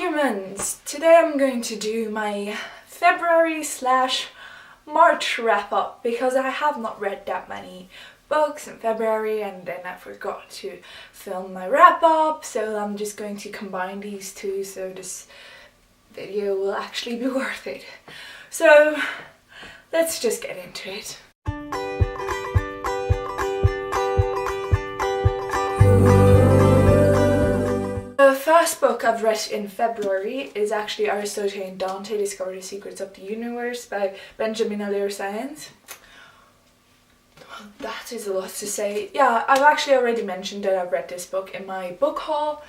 humans! Today I'm going to do my February/March wrap up because I have not read that many books in February and then I forgot to film my wrap up, so I'm just going to combine these two so this video will actually be worth it. So let's just get into it. The first book I've read in February is actually Aristotle and Dante Discover the Secrets of the Universe by Benjamin Alire. That is a lot to say. Yeah, I've actually already mentioned that I've read this book in my book haul.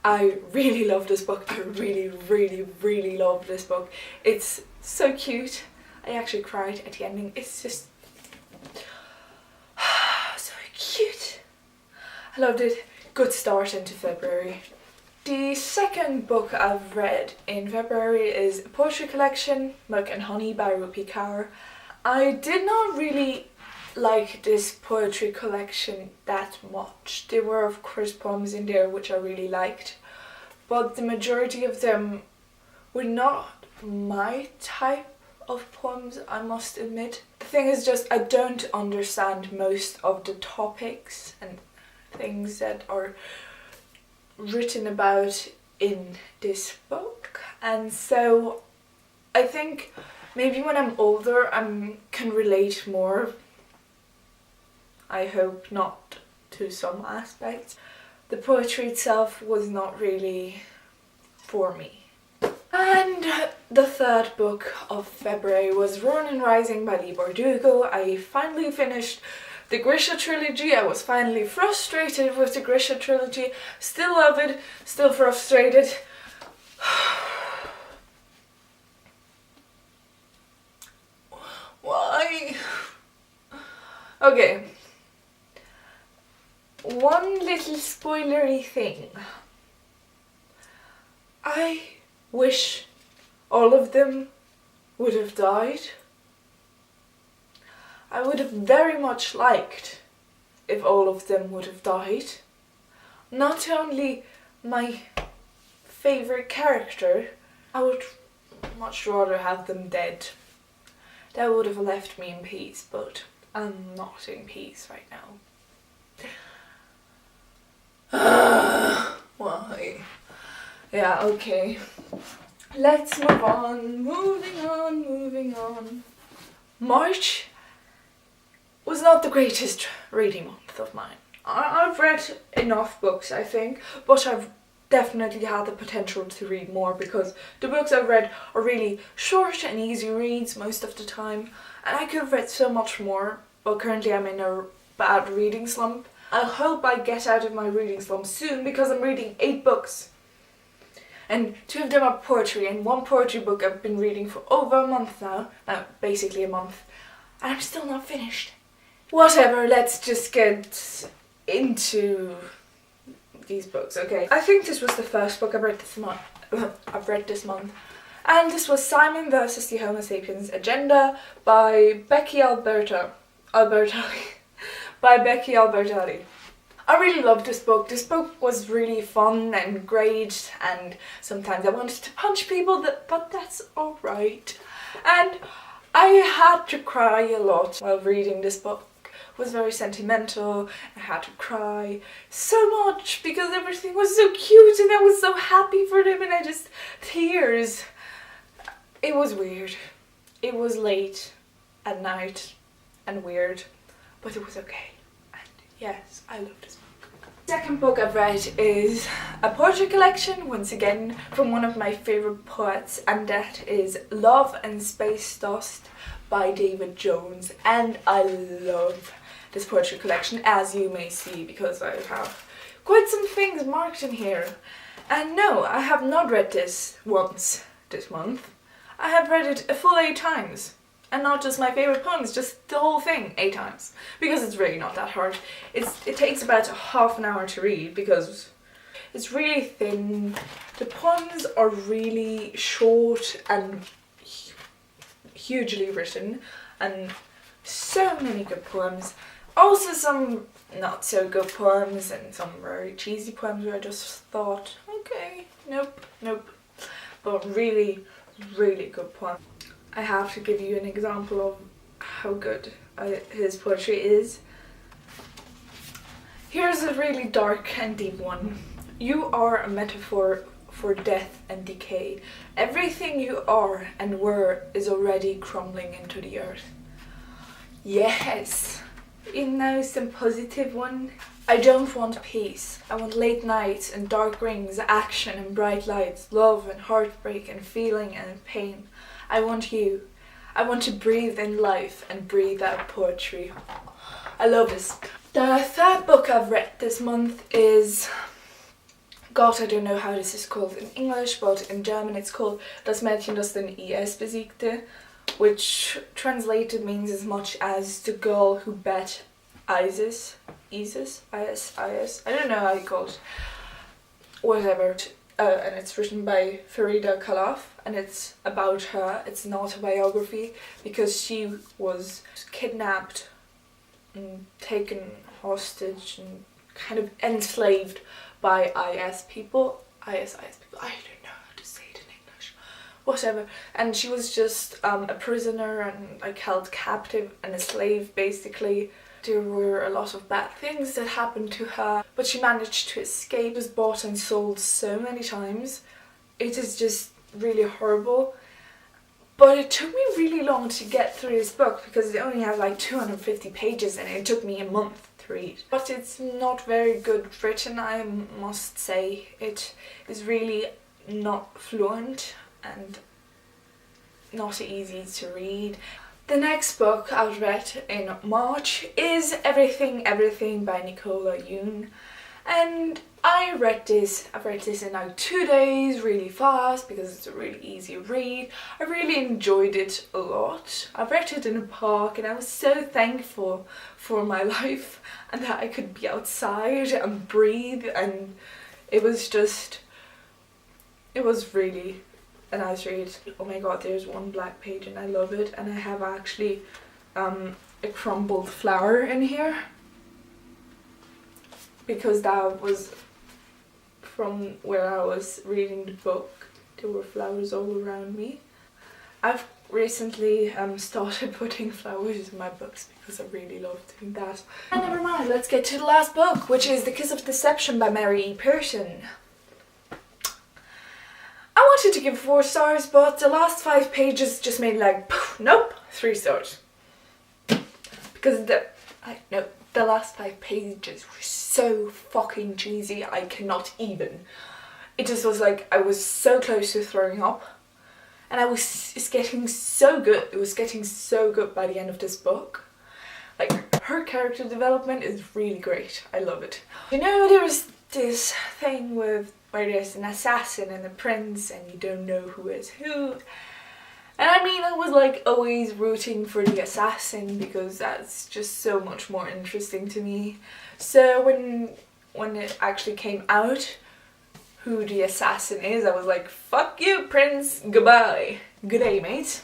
I really love this book. I really love this book. It's so cute. I actually cried at the ending. It's just so cute. I loved it. Good start into February. The second book I've read in February is a poetry collection, Milk and Honey by Rupi Kaur. I did not really like this poetry collection that much. There were of course poems in there which I really liked, but the majority of them were not my type of poems, I must admit. The thing is just I don't understand most of the topics and things that are written about in this book, and so I think maybe when I'm older I can relate more. I hope not to some aspects. The poetry itself was not really for me. And the third book of February was Ronin Rising by Leigh Bardugo. I finally finished the Grisha trilogy. I was finally frustrated with the Grisha trilogy. Still love it, still frustrated. Why? Okay. One little spoilery thing. I wish all of them would have died. I would have very much liked if all of them would have died. Not only my favourite character, I would much rather have them dead. That would have left me in peace, but I'm not in peace right now. Why? Yeah, okay. Let's move on. Moving on. March was not the greatest reading month of mine. I've read enough books, I think, but I've definitely had the potential to read more because the books I've read are really short and easy reads most of the time, and I could have read so much more, but currently I'm in a bad reading slump. I hope I get out of my reading slump soon because I'm reading 8 books. And 2 of them are poetry, and 1 poetry book I've been reading for over a month now. Basically a month. And I'm still not finished. Whatever, let's just get into these books, okay? I think this was the first book I've read this month. And this was Simon versus the Homo Sapiens Agenda by Becky Albertalli. By Becky Albertalli. I really loved this book. This book was really fun and great, and sometimes I wanted to punch people, but that's alright. And I had to cry a lot while reading this book. It was very sentimental. I had to cry so much because everything was so cute and I was so happy for them, and tears. It was weird. It was late at night and weird, but it was okay. And yes, I love this book. Second book I've read is a poetry collection, once again from one of my favourite poets, and that is Love and Space Dust by David Jones. And I love this poetry collection, as you may see, because I have quite some things marked in here. And no, I have not read this once this month. I have read it a full 8 times. And not just my favourite poems, just the whole thing 8 times. Because it's really not that hard. It takes about half an hour to read because it's really thin. The poems are really short and hugely written. And so many good poems. Also some not so good poems and some very cheesy poems where I just thought, okay, nope. a really, really good poem. I have to give you an example of how good his poetry is. Here's a really dark and deep one. You are a metaphor for death and decay. Everything you are and were is already crumbling into the earth. Yes! In now some positive one. I don't want peace. I want late nights and dark rings, action and bright lights, love and heartbreak and feeling and pain. I want you. I want to breathe in life and breathe out poetry. I love this. The third book I've read this month is, God, I don't know how this is called in English, but in German it's called Das Mädchen, das den IS besiegte, which translated means as much as the girl who bet ISIS, I don't know how you call it, whatever. And it's written by Farida Khalaf, and it's about her. It's an autobiography because she was kidnapped and taken hostage and kind of enslaved by IS people. IS people, I don't know how to say it in English. Whatever. And she was just a prisoner and like held captive and a slave basically. There were a lot of bad things that happened to her, but she managed to escape. Was bought and sold so many times. It is just really horrible. But it took me really long to get through this book because it only has like 250 pages and it took me a month to read. But it's not very good written, I must say. It is really not fluent and not easy to read. The next book I've read in March is Everything, Everything by Nicola Yoon. And I've read this in like 2 days, really fast, because it's a really easy read. I really enjoyed it a lot. I read it in a park and I was so thankful for my life and that I could be outside and breathe, and it was really a nice read. Oh my god, there's one black page and I love it, and I have actually a crumbled flower in here because that was from where I was reading the book. There were flowers all around me. I've recently started putting flowers in my books because I really love doing that. And never mind, let's get to the last book, which is The Kiss of Deception by Mary E. Pearson. I wanted to give 4 stars, but the last 5 pages just made like, poof, nope, 3 stars. Because the last 5 pages were so fucking cheesy, I cannot even. It just was like, I was so close to throwing up. And it's getting so good. It was getting so good by the end of this book. Like, her character development is really great. I love it. You know, there was this thing with where there's an assassin and a prince and you don't know who is who. And I mean, I was like always rooting for the assassin because that's just so much more interesting to me. So when it actually came out who the assassin is, I was like, fuck you, prince, goodbye. Good day, mate.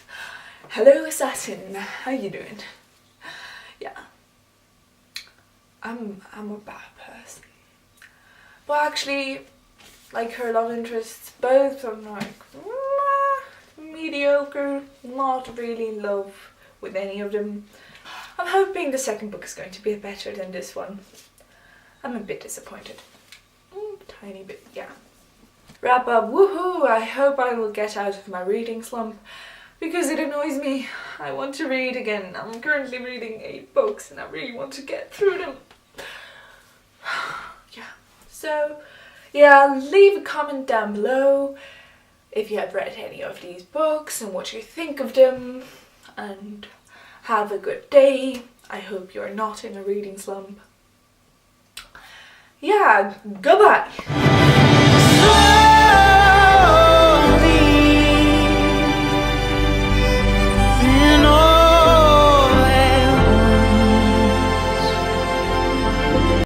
Hello, assassin, how you doing? Yeah. I'm a bad person. But actually, like, her love interests, both I'm like mediocre, not really in love with any of them. I'm hoping the second book is going to be better than this one. I'm a bit disappointed. Tiny bit, yeah. Wrap up, woohoo! I hope I will get out of my reading slump because it annoys me. I want to read again. I'm currently reading 8 books and I really want to get through them. Yeah. So, yeah, leave a comment down below if you have read any of these books and what you think of them, and have a good day. I hope you're not in a reading slump. Yeah, goodbye!